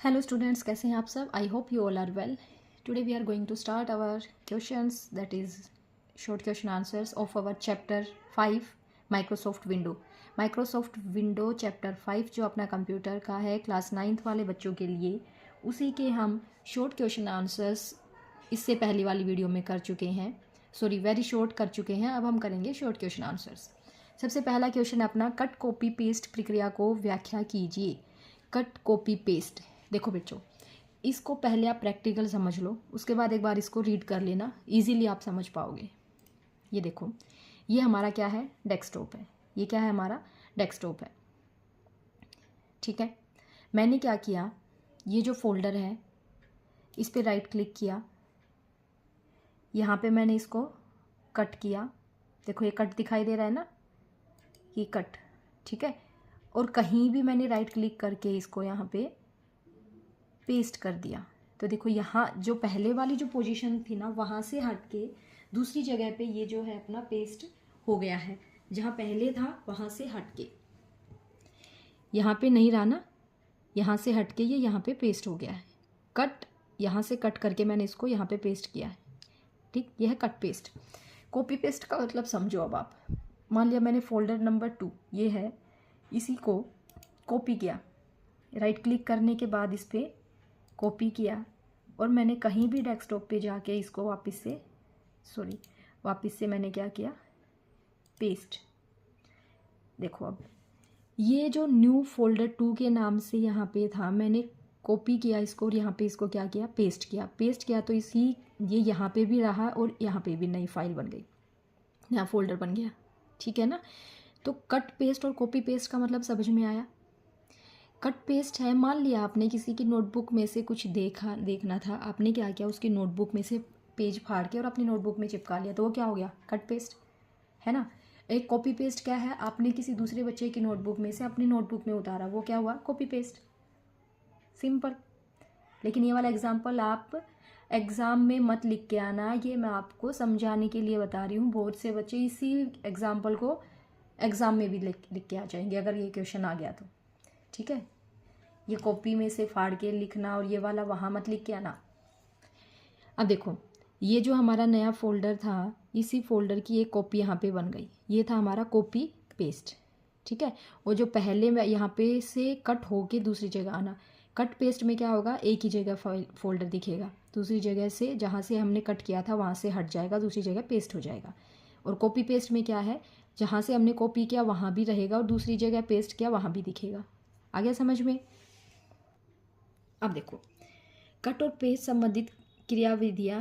Hello students, कैसे हैं आप सब? I hope you all are well. Today we are going to start our questions, that is short question answers of our chapter 5 Microsoft window. Microsoft window chapter 5 जो अपना computer का है class 9th वाले बच्चों के लिए, उसी के हम शॉर्ट क्वेश्चन आंसर्स इससे पहली वाली वीडियो में कर चुके हैं. सॉरी, वेरी शॉर्ट कर चुके हैं. अब हम करेंगे शॉर्ट क्वेश्चन आंसर्स. सबसे पहला क्वेश्चन है अपना, कट कॉपी पेस्ट प्रक्रिया को व्याख्या कीजिए. कट कॉपी पेस्ट, देखो बच्चों, इसको पहले आप प्रैक्टिकल समझ लो, उसके बाद एक बार इसको रीड कर लेना, इजीली आप समझ पाओगे. ये देखो, ये हमारा क्या है? डेस्कटॉप है. ये क्या है? हमारा डेस्कटॉप है. ठीक है. मैंने क्या किया, ये जो फोल्डर है इस पर राइट क्लिक किया, यहाँ पे मैंने इसको कट किया. देखो ये कट दिखाई दे रहा है ना, ये कट. ठीक है. और कहीं भी मैंने राइट क्लिक करके इसको यहाँ पे पेस्ट कर दिया. तो देखो यहाँ जो पहले वाली जो पोजीशन थी ना, वहाँ से हट के दूसरी जगह पे ये जो है अपना पेस्ट हो गया है. जहाँ पहले था वहाँ से हट के, यहाँ पे नहीं रहा ना, यहाँ से हट के ये यहाँ पे पेस्ट हो गया है. कट, यहाँ से कट करके मैंने इसको यहाँ पे पेस्ट किया है. ठीक, यह है कट पेस्ट. कॉपी पेस्ट का मतलब समझो. अब आप मान लिया मैंने फोल्डर नंबर 2 ये है, इसी को कॉपी किया, राइट क्लिक करने के बाद इस पर कॉपी किया, और मैंने कहीं भी डेस्कटॉप पे जाके इसको वापस से मैंने क्या किया? पेस्ट. देखो अब ये जो न्यू फोल्डर 2 के नाम से यहाँ पे था, मैंने कॉपी किया इसको और यहाँ पे इसको क्या किया? पेस्ट किया. तो ये यहाँ पे भी रहा और यहाँ पे भी नई फाइल बन गई, नया फोल्डर बन गया. ठीक है ना. तो कट पेस्ट और कॉपी पेस्ट का मतलब समझ में आया. कट पेस्ट है, मान लिया आपने किसी की नोटबुक में से कुछ देखना था, आपने क्या किया? उसकी नोटबुक में से पेज फाड़ के और अपनी नोटबुक में चिपका लिया, तो वो क्या हो गया? कट पेस्ट है ना. एक कॉपी पेस्ट क्या है? आपने किसी दूसरे बच्चे की नोटबुक में से अपनी नोटबुक में उतारा, वो क्या हुआ? Copy paste. सिंपल. लेकिन ये वाला एग्जाम्पल आप एग्ज़ाम में मत लिख के आना, ये मैं आपको समझाने के लिए बता रही हूँ. बहुत से बच्चे इसी एग्जाम्पल को एग्ज़ाम में भी लिख के आ जाएंगे अगर ये क्वेश्चन आ गया तो. ठीक है. ये कॉपी में से फाड़ के लिखना और ये वाला वहाँ मत लिख के आना. अब देखो, ये जो हमारा नया फोल्डर था, इसी फोल्डर की एक कॉपी यहाँ पे बन गई. ये था हमारा कॉपी पेस्ट. ठीक है. और जो पहले में यहाँ पे से कट होके दूसरी जगह आना, कट पेस्ट में क्या होगा? एक ही जगह फोल्डर दिखेगा, दूसरी जगह से जहाँ से हमने कट किया था वहाँ से हट जाएगा, दूसरी जगह पेस्ट हो जाएगा. और कॉपी पेस्ट में क्या है? जहाँ से हमने कॉपी किया वहाँ भी रहेगा और दूसरी जगह पेस्ट किया वहाँ भी दिखेगा. आ गया समझ में? अब देखो, कट और पेस्ट संबंधित क्रियाविधियाँ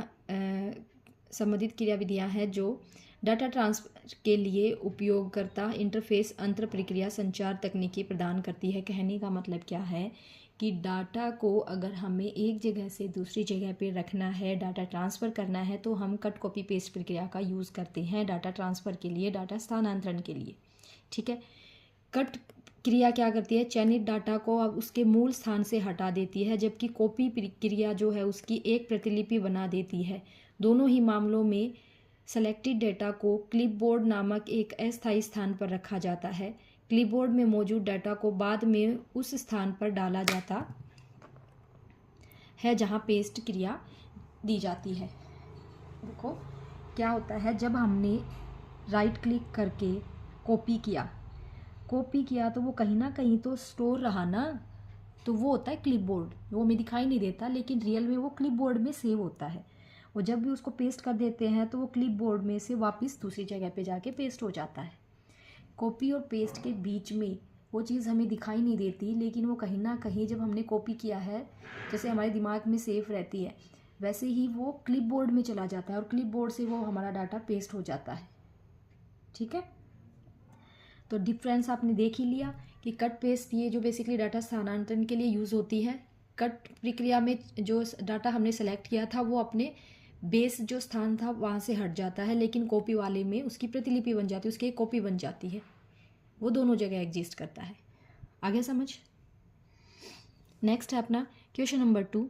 हैं जो डाटा ट्रांसफर के लिए उपयोगकर्ता इंटरफेस अंतर प्रक्रिया संचार तकनीकी प्रदान करती है. कहने का मतलब क्या है कि डाटा को अगर हमें एक जगह से दूसरी जगह पे रखना है, डाटा ट्रांसफ़र करना है, तो हम कट कॉपी पेस्ट प्रक्रिया का यूज़ करते हैं डाटा ट्रांसफ़र के लिए, डाटा स्थानांतरण के लिए. ठीक है. कट क्रिया क्या करती है? चयनित डाटा को अब उसके मूल स्थान से हटा देती है, जबकि कॉपी क्रिया जो है उसकी एक प्रतिलिपि बना देती है. दोनों ही मामलों में सेलेक्टेड डेटा को क्लिपबोर्ड नामक एक अस्थायी स्थान पर रखा जाता है. क्लिपबोर्ड में मौजूद डाटा को बाद में उस स्थान पर डाला जाता है जहां पेस्ट क्रिया दी जाती है. देखो क्या होता है, जब हमने राइट क्लिक करके कॉपी किया तो वो कहीं ना कहीं तो स्टोर रहा ना, तो वो होता है क्लिपबोर्ड. वो हमें दिखाई नहीं देता, लेकिन रियल में वो क्लिपबोर्ड में सेव होता है. और जब भी उसको पेस्ट कर देते हैं तो वो क्लिपबोर्ड में से वापस दूसरी जगह पे जाके पेस्ट हो जाता है. कॉपी और पेस्ट के बीच में वो चीज़ हमें दिखाई नहीं देती, लेकिन वो कहीं ना कहीं जब हमने कॉपी किया है, जैसे हमारे दिमाग में सेव रहती है, वैसे ही वो क्लिपबोर्ड में चला जाता है और क्लिपबोर्ड से वो हमारा डाटा पेस्ट हो जाता है. ठीक है. तो डिफरेंस आपने देख ही लिया कि कट पेस्ट ये जो बेसिकली डाटा स्थानांतरण के लिए यूज़ होती है. कट प्रक्रिया में जो डाटा हमने सेलेक्ट किया था वो अपने बेस जो स्थान था वहाँ से हट जाता है, लेकिन कॉपी वाले में उसकी प्रतिलिपि बन जाती है, उसकी एक कॉपी बन जाती है. वो दोनों जगह एग्जिस्ट करता है. आगे समझ. नेक्स्ट है अपना क्वेश्चन नंबर 2.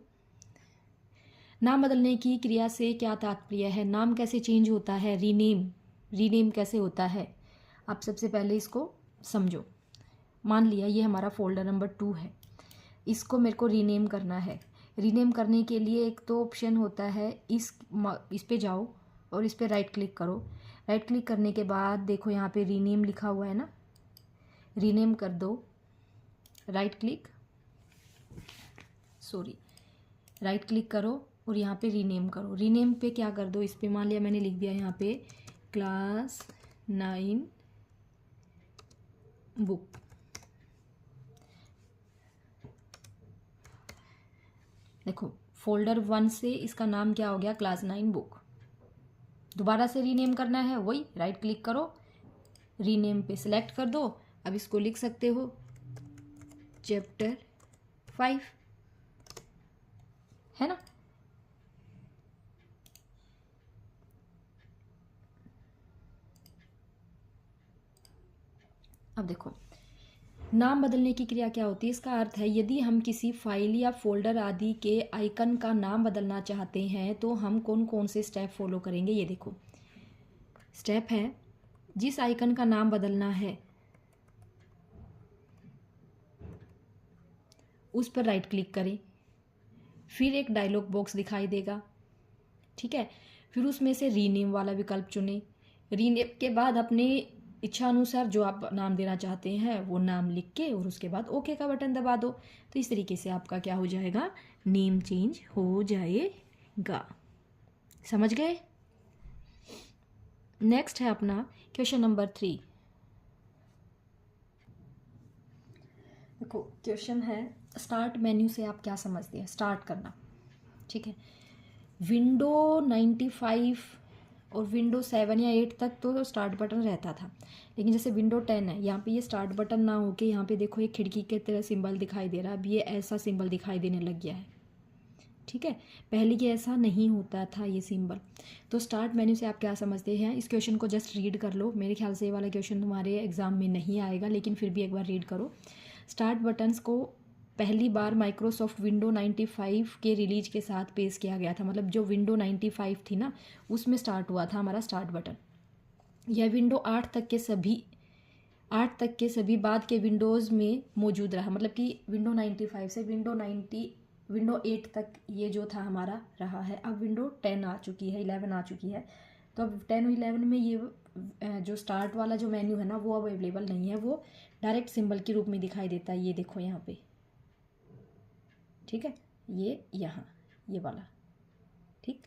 नाम बदलने की क्रिया से क्या तात्पर्य है? नाम कैसे चेंज होता है? रीनेम कैसे होता है? आप सबसे पहले इसको समझो. मान लिया ये हमारा फोल्डर नंबर 2 है. इसको मेरे को रीनेम करना है। रीनेम करने के लिए एक तो ऑप्शन होता है, इस पे जाओ और इस पे राइट क्लिक करो। राइट क्लिक करने के बाद देखो यहाँ पे रीनेम लिखा हुआ है ना, रीनेम कर दो। राइट क्लिक राइट क्लिक करो और यहाँ पे रीनेम करो। रीनेम पे क्या कर दो, इस पे मान लिया मैंने लिख दिया यहाँ पे क्लास 9 बुक। देखो फोल्डर 1 से इसका नाम क्या हो गया, क्लास 9 बुक। दोबारा से रीनेम करना है, वही राइट क्लिक करो, रीनेम पे सिलेक्ट कर दो। अब इसको लिख सकते हो चैप्टर 5, है ना। अब देखो नाम बदलने की क्रिया क्या होती है, इसका अर्थ है यदि हम किसी फाइल या फोल्डर आदि के आइकन का नाम बदलना चाहते हैं तो हम कौन कौन से स्टेप फॉलो करेंगे। ये देखो स्टेप है, जिस आइकन का नाम बदलना है उस पर राइट क्लिक करें, फिर एक डायलॉग बॉक्स दिखाई देगा, ठीक है। फिर उसमें से रीनेम वाला विकल्प चुनें। रीनेम के बाद अपने इच्छा अनुसार जो आप नाम देना चाहते हैं वो नाम लिख के और उसके बाद ओके का बटन दबा दो। तो इस तरीके से आपका क्या हो जाएगा, नेम चेंज हो जाएगा। समझ गए। नेक्स्ट है अपना क्वेश्चन नंबर 3। देखो क्वेश्चन है, स्टार्ट मेन्यू से आप क्या समझते हैं, स्टार्ट करना, ठीक है। विंडो 95 और विंडो 7 या 8 तक तो स्टार्ट बटन रहता था, लेकिन जैसे विंडो 10 है, यहाँ पे ये स्टार्ट बटन ना होके यहाँ पे देखो एक खिड़की के तरह सिंबल दिखाई दे रहा है। अब ये ऐसा सिंबल दिखाई देने लग गया है, ठीक है। पहले ये ऐसा नहीं होता था ये सिंबल। तो स्टार्ट मेन्यू से आप क्या समझते हैं, इस क्वेश्चन को जस्ट रीड कर लो। मेरे ख्याल से ये वाला क्वेश्चन तुम्हारे एग्जाम में नहीं आएगा, लेकिन फिर भी एक बार रीड करो। स्टार्ट बटन्स को पहली बार माइक्रोसॉफ्ट विंडो 95 के रिलीज के साथ पेश किया गया था। मतलब जो विंडो 95 थी ना, उसमें स्टार्ट हुआ था हमारा स्टार्ट बटन। यह विंडो 8 तक के सभी बाद के विंडोज़ में मौजूद रहा। मतलब कि विंडो 95 से विंडो 8 तक ये जो था हमारा रहा है। अब विंडो 10 आ चुकी है, 11 आ चुकी है। तो अब 10 और 11 में ये जो स्टार्ट वाला जो मेन्यू है ना, वो अब अवेलेबल नहीं है, वो डायरेक्ट सिंबल के रूप में दिखाई देता है। ये देखो यहाँ पे, ठीक है, ये यहाँ ये वाला, ठीक।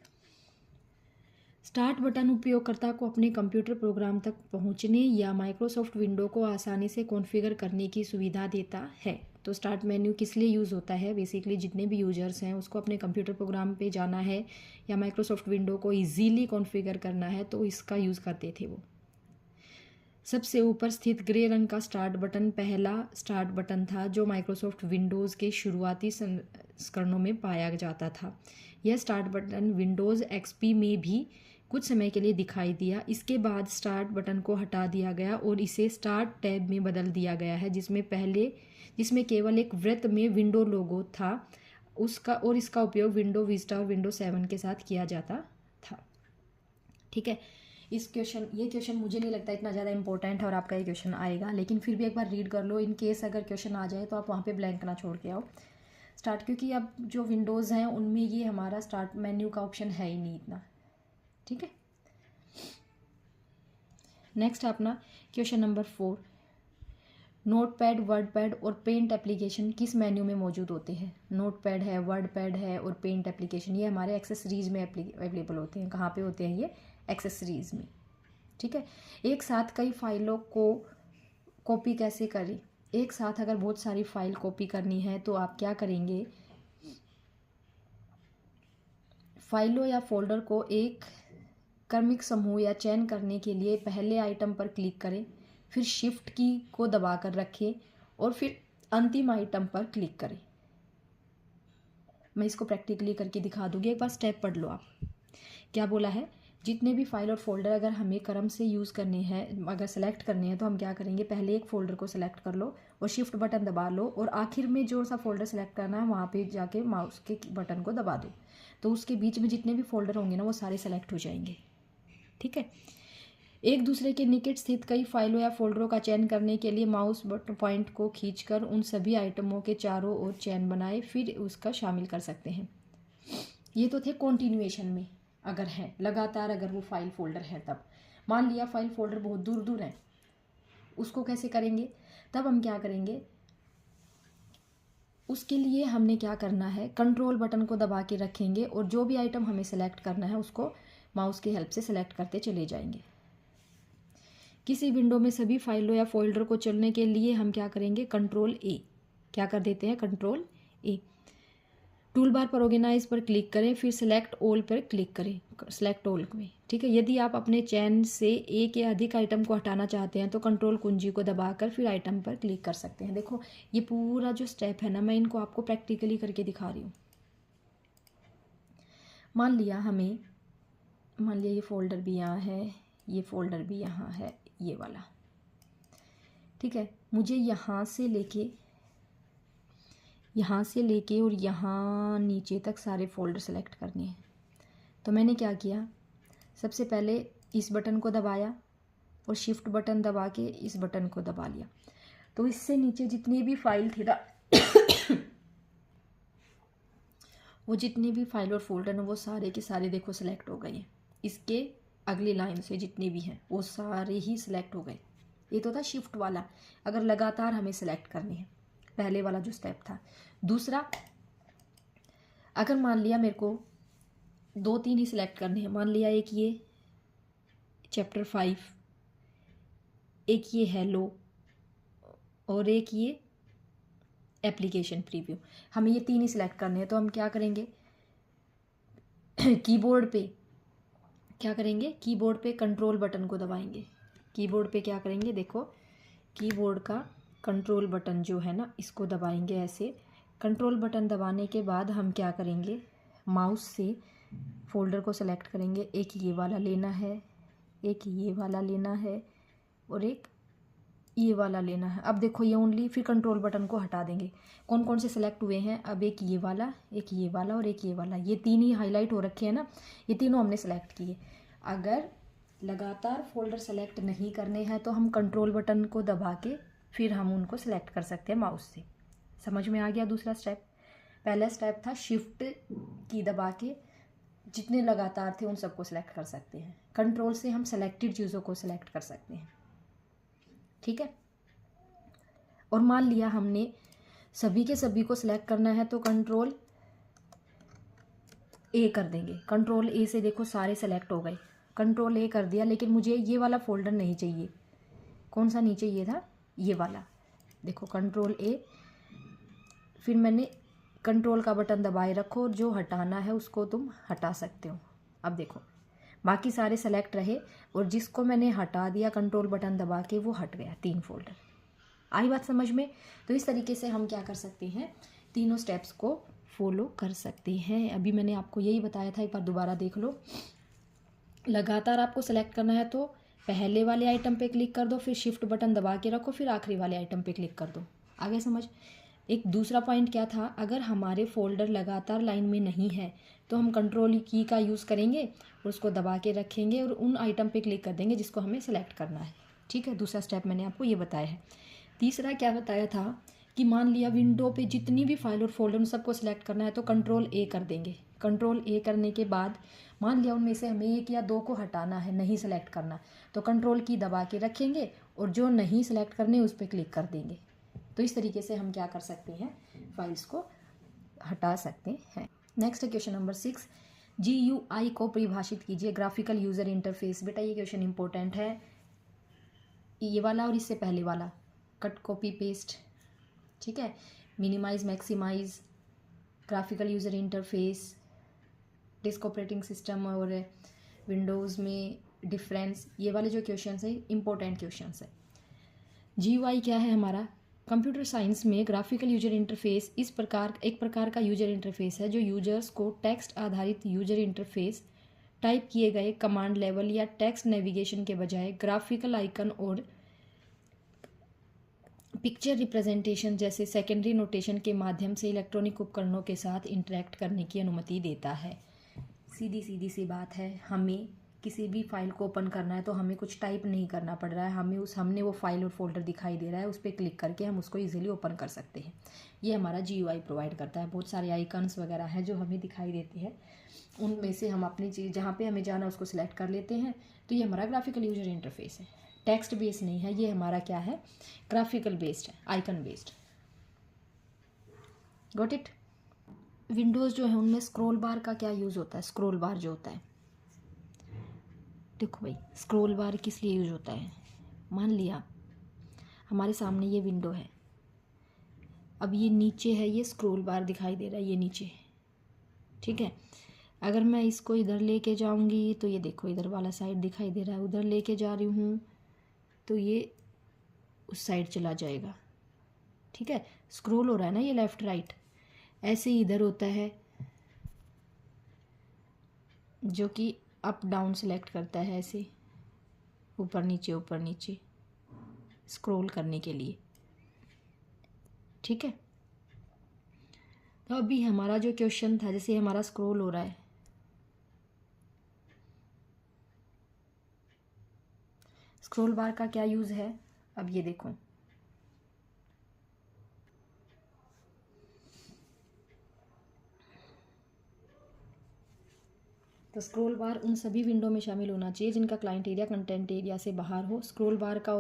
स्टार्ट बटन उपयोगकर्ता को अपने कंप्यूटर प्रोग्राम तक पहुंचने या माइक्रोसॉफ्ट विंडो को आसानी से कॉन्फ़िगर करने की सुविधा देता है। तो स्टार्ट मेन्यू किस लिए यूज़ होता है, बेसिकली जितने भी यूजर्स हैं उसको अपने कंप्यूटर प्रोग्राम पे जाना है या माइक्रोसॉफ्ट विंडो को ईजीली कॉन्फ़िगर करना है, तो इसका यूज़ करते थे वो। सबसे ऊपर स्थित ग्रे रंग का स्टार्ट बटन पहला स्टार्ट बटन था जो माइक्रोसॉफ्ट विंडोज़ के शुरुआती संस्करणों में पाया जाता था। यह स्टार्ट बटन विंडोज़ एक्सपी में भी कुछ समय के लिए दिखाई दिया। इसके बाद स्टार्ट बटन को हटा दिया गया और इसे स्टार्ट टैब में बदल दिया गया है, जिसमें केवल एक वृत्त में विंडो लोगो था इसका उपयोग विंडो विस्टा और विंडो 7 के साथ किया जाता था, ठीक है। ये क्वेश्चन मुझे नहीं लगता इतना ज़्यादा इंपॉर्टेंट है और आपका ये क्वेश्चन आएगा, लेकिन फिर भी एक बार रीड कर लो। इन केस अगर क्वेश्चन आ जाए तो आप वहाँ पे ब्लैंक ना छोड़ के आओ स्टार्ट, क्योंकि अब जो विंडोज़ हैं उनमें ये हमारा स्टार्ट मेन्यू का ऑप्शन है ही नहीं इतना, ठीक है। नेक्स्ट है अपना क्वेश्चन नंबर 4। नोटपैड, वर्डपैड और पेंट एप्लीकेशन किस मेन्यू में मौजूद होते हैं। नोटपैड है, वर्डपैड है और पेंट एप्लीकेशन ये हमारे एक्सेसरीज में अवेलेबल होते हैं। कहाँ पे होते हैं ये, एक्सेसरीज में, ठीक है। एक साथ कई फाइलों को कॉपी कैसे करें। एक साथ अगर बहुत सारी फाइल कॉपी करनी है तो आप क्या करेंगे, फाइलों या फोल्डर को एक क्रमिक समूह या चयन करने के लिए पहले आइटम पर क्लिक करें, फिर शिफ्ट की को दबाकर रखें और फिर अंतिम आइटम पर क्लिक करें। मैं इसको प्रैक्टिकली करके दिखा दूंगी, एक बार स्टेप पढ़ लो आप। क्या बोला है, जितने भी फाइल और फोल्डर अगर हमें क्रम से यूज़ करने हैं, अगर सेलेक्ट करने हैं तो हम क्या करेंगे, पहले एक फ़ोल्डर को सेलेक्ट कर लो और शिफ्ट बटन दबा लो और आखिर में जो सा फोल्डर सेलेक्ट करना है वहाँ पे जाके माउस के बटन को दबा दो, तो उसके बीच में जितने भी फोल्डर होंगे ना वो सारे सेलेक्ट हो जाएंगे, ठीक है। एक दूसरे के निकट स्थित कई फाइलों या फोल्डरों का चयन करने के लिए माउस बटन पॉइंट को खींचकर उन सभी आइटमों के चारों ओर चयन बनाए, फिर उसका शामिल कर सकते हैं। ये तो थे कॉन्टिन्यूएशन में, अगर है लगातार, अगर वो फाइल फोल्डर है तब। मान लिया फाइल फोल्डर बहुत दूर दूर है, उसको कैसे करेंगे? तब हम क्या करेंगे, उसके लिए हमने क्या करना है, कंट्रोल बटन को दबा के रखेंगे और जो भी आइटम हमें सेलेक्ट करना है उसको माउस की हेल्प से सेलेक्ट करते चले जाएंगे। किसी विंडो में सभी फाइलों या फोल्डर को चुनने के लिए हम क्या करेंगे, कंट्रोल ए, क्या कर देते हैं, कंट्रोल ए। टूल बार पर ऑर्गेनाइज पर क्लिक करें, फिर सेलेक्ट ऑल पर क्लिक करें, सेलेक्ट ऑल में, ठीक है। यदि आप अपने चयन से एक या अधिक आइटम को हटाना चाहते हैं तो कंट्रोल कुंजी को दबाकर फिर आइटम पर क्लिक कर सकते हैं। देखो ये पूरा जो स्टेप है ना, मैं इनको आपको प्रैक्टिकली करके दिखा रही हूँ। मान लिया ये फोल्डर भी यहाँ है, ये फोल्डर भी यहाँ है, ये वाला, ठीक है। मुझे यहाँ से लेके और यहाँ नीचे तक सारे फोल्डर सेलेक्ट करने हैं। तो मैंने क्या किया, सबसे पहले इस बटन को दबाया और शिफ्ट बटन दबा के इस बटन को दबा लिया। तो इससे नीचे जितनी भी फाइल थी ना वो जितनी भी फाइल और फोल्डर हैं वो सारे के सारे देखो सेलेक्ट हो गए हैं। इसके अगली लाइन से जितने भी हैं वो सारे ही सिलेक्ट हो गए। ये तो था शिफ्ट वाला, अगर लगातार हमें सेलेक्ट करनी है, पहले वाला जो स्टेप था। दूसरा, अगर मान लिया मेरे को 2-3 ही सिलेक्ट करने हैं, मान लिया एक ये चैप्टर 5, एक ये हेलो और एक ये एप्लीकेशन प्रीव्यू, हमें ये 3 ही सिलेक्ट करने हैं। तो हम क्या करेंगे, कीबोर्ड पे क्या करेंगे, कीबोर्ड पे कंट्रोल बटन को दबाएंगे। कीबोर्ड पे क्या करेंगे, देखो कीबोर्ड का कंट्रोल बटन जो है ना, इसको दबाएंगे ऐसे। कंट्रोल बटन दबाने के बाद हम क्या करेंगे, माउस से फोल्डर को सेलेक्ट करेंगे। एक ये वाला लेना है, एक ये वाला लेना है और एक ये वाला लेना है। अब देखो ये ओनली, फिर कंट्रोल बटन को हटा देंगे। कौन कौन से सेलेक्ट हुए हैं, अब एक ये वाला, एक ये वाला और एक ये वाला, ये 3 ही हाईलाइट हो रखे हैं ना, ये तीनों हमने सेलेक्ट किए। अगर लगातार फोल्डर सेलेक्ट नहीं करने हैं तो हम कंट्रोल बटन को दबा के फिर हम उनको सेलेक्ट कर सकते हैं माउस से। समझ में आ गया दूसरा स्टेप? पहला स्टेप था शिफ्ट की दबा के जितने लगातार थे उन सबको सेलेक्ट कर सकते हैं। कंट्रोल से हम सेलेक्टेड चीज़ों को सेलेक्ट कर सकते हैं, ठीक है। और मान लिया हमने सभी के सभी को सिलेक्ट करना है तो कंट्रोल ए कर देंगे। कंट्रोल ए से देखो सारे सेलेक्ट हो गए, कंट्रोल ए कर दिया। लेकिन मुझे ये वाला फोल्डर नहीं चाहिए। कौन सा नहीं चाहिए था, ये वाला। देखो कंट्रोल ए, फिर मैंने कंट्रोल का बटन दबाए रखो और जो हटाना है उसको तुम हटा सकते हो। अब देखो बाकी सारे सेलेक्ट रहे और जिसको मैंने हटा दिया कंट्रोल बटन दबा के वो हट गया, 3 फोल्डर। आई बात समझ में? तो इस तरीके से हम क्या कर सकते हैं, तीनों स्टेप्स को फॉलो कर सकते हैं। अभी मैंने आपको यही बताया था, एक बार दोबारा देख लो। लगातार आपको सेलेक्ट करना है तो पहले वाले आइटम पे क्लिक कर दो, फिर शिफ्ट बटन दबा के रखो, फिर आखिरी वाले आइटम पे क्लिक कर दो। आगे समझ? एक दूसरा पॉइंट क्या था, अगर हमारे फोल्डर लगातार लाइन में नहीं है तो हम कंट्रोल की का यूज़ करेंगे और उसको दबा के रखेंगे और उन आइटम पे क्लिक कर देंगे जिसको हमें सेलेक्ट करना है, ठीक है। दूसरा स्टेप मैंने आपको ये बताया है। तीसरा क्या बताया था कि मान लिया विंडो पे जितनी भी फाइल और फोल्डर उन सबको सेलेक्ट करना है तो कंट्रोल ए कर देंगे। कंट्रोल ए करने के बाद मान लिया उनमें से हमें 1 या 2 को हटाना है, नहीं सेलेक्ट करना, तो कंट्रोल की दबा के रखेंगे और जो नहीं सेलेक्ट करने उस पर क्लिक कर देंगे। तो इस तरीके से हम क्या कर सकते हैं, फाइल्स को हटा सकते हैं। नेक्स्ट क्वेश्चन नंबर 6, GUI को परिभाषित कीजिए। Graphical user interface. बेटा ये क्वेश्चन इंपॉर्टेंट है, ये वाला और इससे पहले वाला, कट कॉपी पेस्ट, ठीक है। Minimize maximize, graphical user interface, disk operating system और विंडोज़ में डिफरेंस, ये वाले जो क्वेश्चंस है इंपॉर्टेंट क्वेश्चंस है। GUI क्या है हमारा? कंप्यूटर साइंस में ग्राफिकल यूजर इंटरफेस एक प्रकार का यूजर इंटरफेस है जो यूजर्स को टेक्स्ट आधारित यूजर इंटरफेस, टाइप किए गए कमांड लेवल या टेक्स्ट नेविगेशन के बजाय ग्राफिकल आइकन और पिक्चर रिप्रेजेंटेशन जैसे सेकेंडरी नोटेशन के माध्यम से इलेक्ट्रॉनिक उपकरणों के साथ इंटरेक्ट करने की अनुमति देता है। सीधी सीधी सी बात है, हमें किसी भी फाइल को ओपन करना है तो हमें कुछ टाइप नहीं करना पड़ रहा है, हमने वो फाइल और फोल्डर दिखाई दे रहा है, उस पर क्लिक करके हम उसको इजीली ओपन कर सकते हैं। ये हमारा GUI प्रोवाइड करता है। बहुत सारे आइकन्स वगैरह हैं जो हमें दिखाई देते हैं, उनमें से हम अपनी चीज़ जहाँ पे हमें जाना उसको सिलेक्ट कर लेते हैं। तो ये हमारा ग्राफिकल यूजर इंटरफेस है, टेक्स्ट बेस्ड नहीं है, ये हमारा क्या है, ग्राफिकल बेस्ड है, icon based. Got it. Windows जो है उनमें स्क्रॉल बार का क्या यूज़ होता है। स्क्रॉल बार जो होता है, देखो भाई, स्क्रॉल बार किस लिए यूज होता है। मान लिया हमारे सामने ये विंडो है, अब ये नीचे है, ये स्क्रॉल बार दिखाई दे रहा है, ये नीचे, ठीक है। अगर मैं इसको इधर लेके जाऊंगी तो ये देखो इधर वाला साइड दिखाई दे रहा है, उधर लेके जा रही हूँ तो ये उस साइड चला जाएगा, ठीक है। स्क्रॉल हो रहा है ना ये लेफ़्ट राइट। ऐसे ही इधर होता है जो कि अप डाउन सेलेक्ट करता है, ऐसे ऊपर नीचे स्क्रॉल करने के लिए, ठीक है। तो अभी हमारा जो क्वेश्चन था, जैसे हमारा स्क्रॉल हो रहा है, स्क्रॉल बार का क्या यूज़ है। अब ये देखो, तो स्क्रॉल बार उन सभी विंडो में शामिल होना चाहिए जिनका क्लाइंट एरिया कंटेंट एरिया से बाहर हो। स्क्रॉल बार का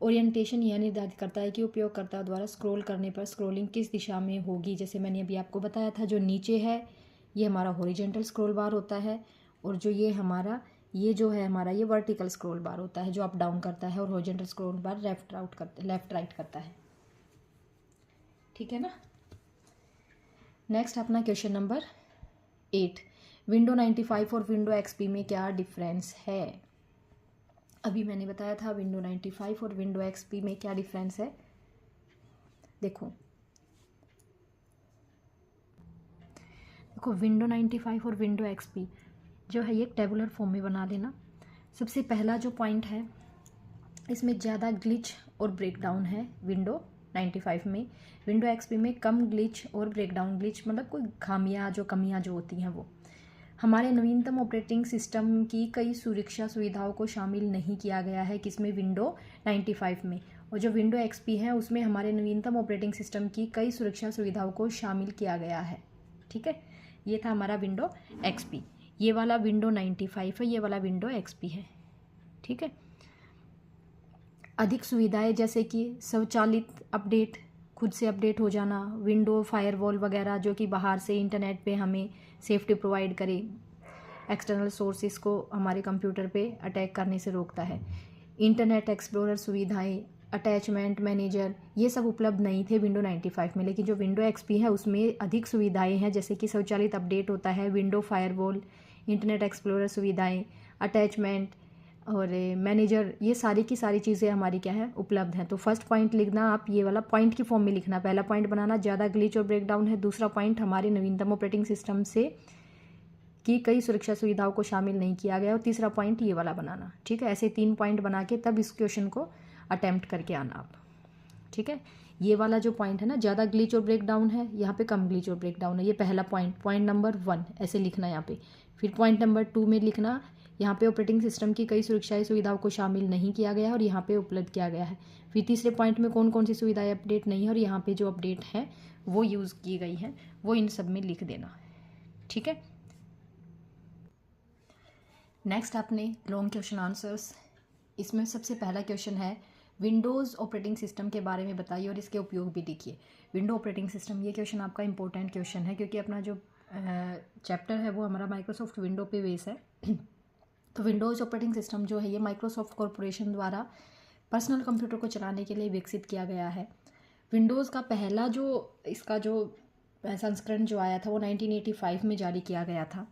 ओरिएंटेशन यह निर्धारित करता है कि उपयोगकर्ता द्वारा स्क्रॉल करने पर स्क्रॉलिंग किस दिशा में होगी। जैसे मैंने अभी आपको बताया था, जो नीचे है ये हमारा हॉरिजॉन्टल स्क्रॉल बार होता है, और जो ये हमारा ये जो है हमारा ये वर्टिकल स्क्रॉल बार होता है जो अप डाउन करता है, और हॉरिजॉन्टल स्क्रॉल बार लेफ्ट राइट करता है, ठीक है ना। नेक्स्ट अपना क्वेश्चन नंबर 8, विंडो 95 और विंडो XP में क्या डिफरेंस है। अभी मैंने बताया था विंडो 95 और विंडो XP में क्या डिफरेंस है। देखो विंडो 95 और विंडो XP जो है ये टेबुलर फॉर्म में बना देना। सबसे पहला जो पॉइंट है, इसमें ज़्यादा ग्लिच और ब्रेकडाउन है विंडो 95 में। विंडो XP में कम ग्लिच और ब्रेकडाउन, ग्लिच मतलब कोई खामियां जो कमियां जो होती हैं वो। हमारे नवीनतम ऑपरेटिंग सिस्टम की कई सुरक्षा सुविधाओं को शामिल नहीं किया गया है, किसमें, विंडो 95 में। और जो विंडो XP है उसमें हमारे नवीनतम ऑपरेटिंग सिस्टम की कई सुरक्षा सुविधाओं को शामिल किया गया है, ठीक है। ये था हमारा विंडो XP। ये वाला विंडो 95 है, ये वाला विंडो XP है, ठीक है। अधिक सुविधाएं जैसे कि स्वचालित अपडेट, खुद से अपडेट हो जाना, विंडो फायरवॉल वगैरह जो कि बाहर से इंटरनेट पे हमें सेफ्टी प्रोवाइड करे, एक्सटर्नल सोर्सेज को हमारे कंप्यूटर पे अटैक करने से रोकता है। इंटरनेट एक्सप्लोरर सुविधाएं, अटैचमेंट मैनेजर, ये सब उपलब्ध नहीं थे विंडो 95 में। लेकिन जो विंडो XP है उसमें अधिक सुविधाएं हैं, जैसे कि स्वचालित अपडेट होता है, विंडो फायरवॉल, इंटरनेट एक्सप्लोरर सुविधाएं, अटैचमेंट और मैनेजर, ये सारी की सारी चीज़ें हमारी क्या है, उपलब्ध हैं। तो फर्स्ट पॉइंट लिखना आप ये वाला पॉइंट की फॉर्म में लिखना। पहला पॉइंट बनाना ज़्यादा ग्लिच और ब्रेकडाउन है। दूसरा पॉइंट हमारे नवीनतम ऑपरेटिंग सिस्टम से की कई सुरक्षा सुविधाओं को शामिल नहीं किया गया। और तीसरा पॉइंट ये वाला बनाना, ठीक है। ऐसे 3 पॉइंट बना के तब इस क्वेश्चन को अटेम्प्ट करके आना आप, ठीक है। ये वाला जो पॉइंट है ना, ज़्यादा ग्लिच और ब्रेकडाउन है, यहाँ पे कम ग्लिच और ब्रेकडाउन है, ये पहला पॉइंट नंबर 1 ऐसे लिखना यहाँ पे। फिर पॉइंट नंबर 2 में लिखना, यहाँ पे ऑपरेटिंग सिस्टम की कई सुरक्षाई सुविधाओं को शामिल नहीं किया गया है और यहाँ पे उपलब्ध किया गया है। फिर तीसरे पॉइंट में कौन कौन सी सुविधाएं अपडेट नहीं है और यहाँ पे जो अपडेट है वो यूज़ की गई है, वो इन सब में लिख देना, ठीक है। नेक्स्ट आपने लॉन्ग क्वेश्चन आंसर्स, इसमें सबसे पहला क्वेश्चन है, विंडोज़ ऑपरेटिंग सिस्टम के बारे में बताइए और इसके उपयोग भी लिखिए। विंडो ऑपरेटिंग सिस्टम, ये क्वेश्चन आपका इंपॉर्टेंट क्वेश्चन है क्योंकि अपना जो चैप्टर है वो हमारा माइक्रोसॉफ्ट विंडो पे बेस है। तो विंडोज़ ऑपरेटिंग सिस्टम जो है ये माइक्रोसॉफ्ट कॉरपोरेशन द्वारा पर्सनल कंप्यूटर को चलाने के लिए विकसित किया गया है। विंडोज़ का पहला जो इसका जो संस्करण जो आया था वो 1985 में जारी किया गया था।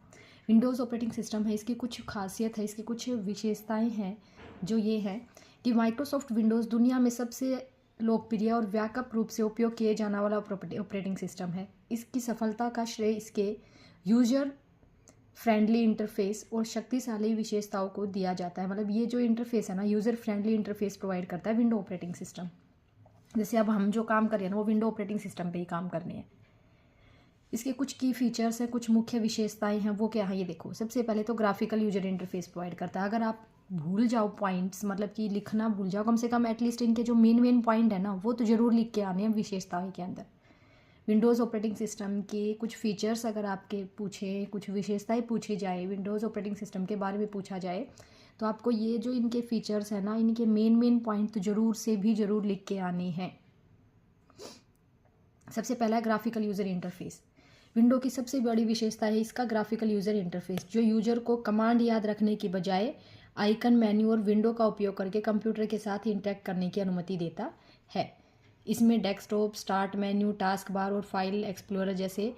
विंडोज़ ऑपरेटिंग सिस्टम है, इसकी कुछ खासियत है, इसकी कुछ विशेषताएं हैं जो ये है कि माइक्रोसॉफ्ट विंडोज़ दुनिया में सबसे लोकप्रिय और व्यापक रूप से उपयोग किए जाने वाला ऑपरेटिंग सिस्टम है। इसकी सफलता का श्रेय इसके यूजर फ्रेंडली इंटरफेस और शक्तिशाली विशेषताओं को दिया जाता है। मतलब ये जो इंटरफेस है ना, यूज़र फ्रेंडली इंटरफेस प्रोवाइड करता है विंडो ऑपरेटिंग सिस्टम। जैसे अब हम जो काम कर रहे हैं ना वो विंडो ऑपरेटिंग सिस्टम पे ही काम करने हैं। इसके कुछ की फीचर्स हैं, कुछ मुख्य विशेषताएं हैं, वो क्या है ये देखो। सबसे पहले तो ग्राफिकल यूजर इंटरफेस प्रोवाइड करता है। अगर आप भूल जाओ पॉइंट्स, मतलब कि लिखना भूल जाओ, कम से कम एटलीस्ट इनके जो मेन पॉइंट है ना वो तो ज़रूर लिख के आने हैं विशेषताएं के अंदर। विंडोज़ ऑपरेटिंग सिस्टम के कुछ फीचर्स अगर आपके पूछे, कुछ विशेषताएं पूछी जाए, विंडोज़ ऑपरेटिंग सिस्टम के बारे में पूछा जाए, तो आपको ये जो इनके फीचर्स हैं ना, इनके मेन पॉइंट तो ज़रूर लिख के आने हैं। सबसे पहला है ग्राफिकल यूज़र इंटरफेस। विंडो की सबसे बड़ी विशेषता है इसका ग्राफिकल यूज़र इंटरफेस, जो यूजर को कमांड याद रखने की बजाय आइकन, मेन्यू और विंडो का उपयोग करके कंप्यूटर के साथ इंटरेक्ट करने की अनुमति देता है। इसमें desktop, start menu, task bar और फाइल एक्सप्लोरर जैसे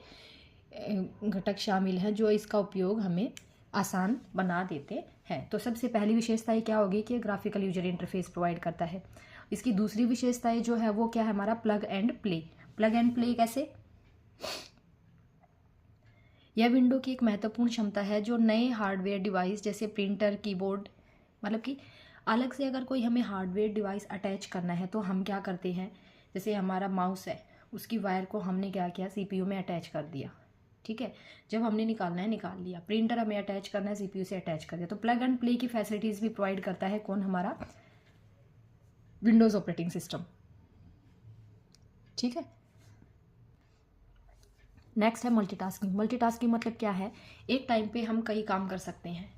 घटक शामिल हैं जो इसका उपयोग हमें आसान बना देते हैं। तो सबसे पहली विशेषता क्या होगी कि ग्राफिकल यूजर इंटरफेस प्रोवाइड करता है। इसकी दूसरी विशेषता जो है वो क्या है, हमारा plug and play. Plug and play कैसे? यह विंडो की एक महत्वपूर्ण क्षमता है जो नए हार्डवेयर डिवाइस जैसे प्रिंटर, कीबोर्ड, मतलब कि अलग से अगर कोई हमें हार्डवेयर डिवाइस अटैच करना है तो हम क्या करते हैं, जैसे हमारा माउस है उसकी वायर को हमने क्या किया, सीपीयू में अटैच कर दिया, ठीक है। जब हमने निकालना है निकाल लिया। प्रिंटर हमें अटैच करना है, सीपीयू से अटैच कर दिया। तो प्लग एंड प्ले की फैसिलिटीज़ भी प्रोवाइड करता है कौन, हमारा विंडोज़ ऑपरेटिंग सिस्टम, ठीक है। नेक्स्ट है मल्टीटास्किंग। मल्टीटास्किंग मतलब क्या है, एक टाइम पे हम कई काम कर सकते हैं,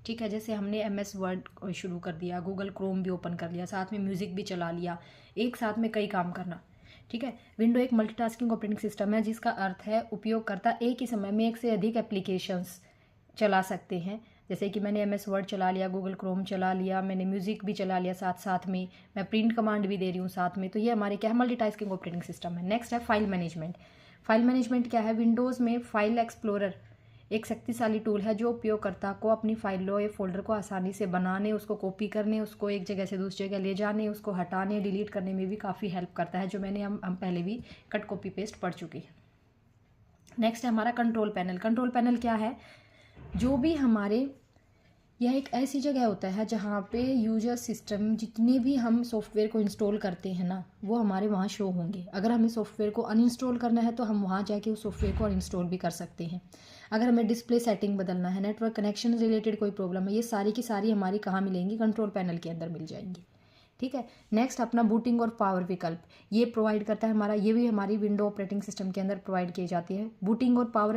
ठीक है। जैसे हमने एमएस वर्ड शुरू कर दिया, गूगल क्रोम भी ओपन कर लिया, साथ में म्यूज़िक भी चला लिया, एक साथ में कई काम करना, ठीक है। विंडो एक मल्टीटास्किंग ऑपरेटिंग सिस्टम है जिसका अर्थ है उपयोगकर्ता एक ही समय में एक से अधिक एप्लीकेशंस चला सकते हैं। जैसे कि मैंने एमएस वर्ड चला लिया, गूगल क्रोम चला लिया, मैंने म्यूज़िक भी चला लिया साथ साथ में, मैं प्रिंट कमांड भी दे रही हूँ साथ में। तो ये हमारे क्या है, मल्टीटास्किंग ऑपरेटिंग सिस्टम है। नेक्स्ट है फाइल मैनेजमेंट। फाइल मैनेजमेंट क्या है, विंडोज़ में फाइल एक्सप्लोरर एक शक्तिशाली टूल है जो उपयोगकर्ता को अपनी फाइलों या फोल्डर को आसानी से बनाने, उसको कॉपी करने, उसको एक जगह से दूसरी जगह ले जाने, उसको हटाने, डिलीट करने में भी काफ़ी हेल्प करता है, जो मैंने हम पहले भी कट कॉपी पेस्ट पढ़ चुकी है। नेक्स्ट है हमारा कंट्रोल पैनल। कंट्रोल पैनल क्या है, जो भी हमारे, यह एक ऐसी जगह होता है जहाँ पे यूजर सिस्टम जितने भी हम सॉफ्टवेयर को इंस्टॉल करते हैं ना वो हमारे वहाँ शो होंगे। अगर हमें सॉफ्टवेयर को अनइंस्टॉल करना है तो हम वहाँ जाके उस सॉफ्टवेयर को अनइंस्टॉल भी कर सकते हैं। अगर हमें डिस्प्ले सेटिंग बदलना है, नेटवर्क कनेक्शन रिलेटेड कोई प्रॉब्लम है, ये सारी की सारी हमारी कहाँ मिलेंगी, कंट्रोल पैनल के अंदर मिल जाएंगी, ठीक है। नेक्स्ट अपना बूटिंग और पावर विकल्प, ये प्रोवाइड करता है हमारा, ये भी हमारी विंडो ऑपरेटिंग सिस्टम के अंदर प्रोवाइड की जाती है। बूटिंग और पावर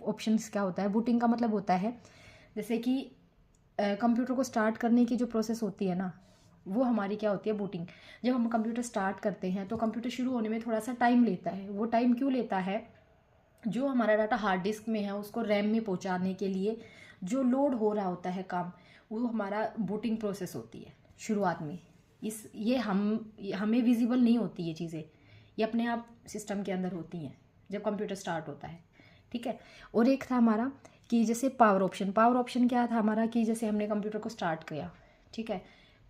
ऑप्शंस क्या होता है, बूटिंग का मतलब होता है जैसे कि कंप्यूटर को स्टार्ट करने की जो प्रोसेस होती है ना वो हमारी क्या होती है, बूटिंग। जब हम कंप्यूटर स्टार्ट करते हैं तो कंप्यूटर शुरू होने में थोड़ा सा टाइम लेता है। वो टाइम क्यों लेता है, जो हमारा डाटा हार्ड डिस्क में है उसको रैम में पहुंचाने के लिए जो लोड हो रहा होता है काम, वो हमारा बूटिंग प्रोसेस होती है शुरुआत में। ये हमें विजिबल नहीं होती ये चीज़ें, ये अपने आप सिस्टम के अंदर होती हैं जब कंप्यूटर स्टार्ट होता है, ठीक है। और एक था हमारा कि जैसे पावर ऑप्शन। पावर ऑप्शन क्या था हमारा कि जैसे हमने कंप्यूटर को स्टार्ट किया, ठीक है,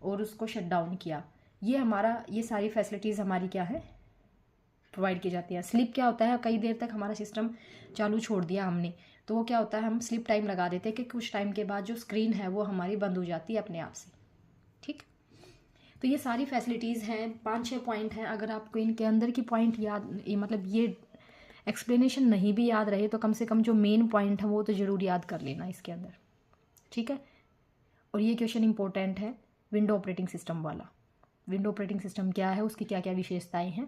और उसको शट डाउन किया, ये सारी फैसिलिटीज़ हमारी क्या है, प्रोवाइड की जाती है। स्लिप क्या होता है, कई देर तक हमारा सिस्टम चालू छोड़ दिया हमने तो वो क्या होता है, हम स्लिप टाइम लगा देते हैं कि कुछ टाइम के बाद जो स्क्रीन है वो हमारी बंद हो जाती है अपने आप से, ठीक। तो ये सारी फैसिलिटीज़ हैं, 5-6 पॉइंट हैं। अगर आपको इनके अंदर की पॉइंट याद, मतलब ये एक्सप्लेनेशन नहीं भी याद रहे तो कम से कम जो मेन पॉइंट है वो तो ज़रूर याद कर लेना इसके अंदर, ठीक है। और ये क्वेश्चन इंपॉर्टेंट है विंडो ऑपरेटिंग सिस्टम वाला। विंडो ऑपरेटिंग सिस्टम क्या है, उसकी क्या क्या विशेषताएं हैं,